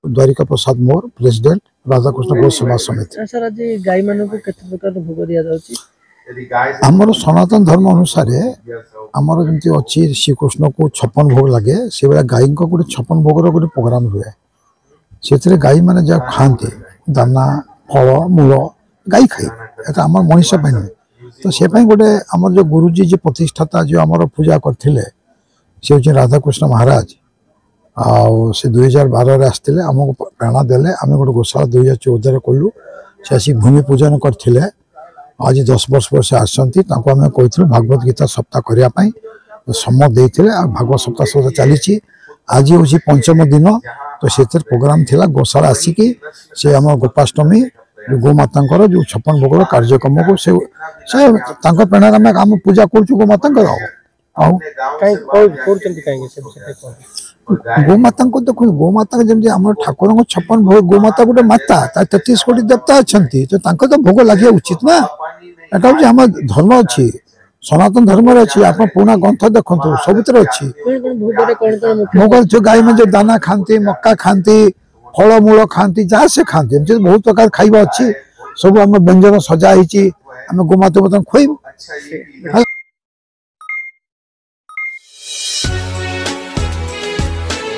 द्वारिका प्रसाद मोर president Radhakrishna गो सेवा समिति। Sir आज गाई मान को केते प्रकार भोग दिया जाउची? आमर सनातन धर्म अनुसार आमर जमी अच्छी श्रीकृष्ण को 56 भोग लगे से भाई गाई को गोटे 56 भोग गोटे प्रोग्राम हुए से गाई मैंने जहाँ खाते दाना फल मूल गाई खाई आम मनीष नुहे तो से गोटे आम जो गुरुजी जी प्रतिष्ठाता जो आम पूजा करते से हूँ राधाकृष्ण महाराज आउ से 2012 आसते आमको प्रेरणा देले आम गोटे गोशाला 2014 कलु से आसिक भूमि पूजन करते आज 10 वर्ष पर से आसती आम कहूँ भागवत गीता सप्ताह करने सम्मत देते भागवत सप्ताह सब चली आज हूँ 5म दिन तो से प्रोग्राम थिला गोशाला आसिकी से आम गोपाष्टमी गोमाता जो 56 भोग कार्यक्रम को से प्रेरणा आम पूजा कर गोमाता गोमाता को देख गोमाता जमी आम ठाकुर 56 भोग गोमाता गोटे माता 33 कोटी देवता अच्छा तो भोग लगे उचित ना एटा हूँ आम धर्म अच्छी सनातन धर्म अच्छी आप पुराना ग्रंथ देखो सब अच्छी भोग जो गाई में जो दाना खाती मक्का खाती फल मूल खाती जहाँ से खाती बहुत प्रकार खाइबा अच्छी सब आम व्यंजन सजा आम गोमाता खुआब।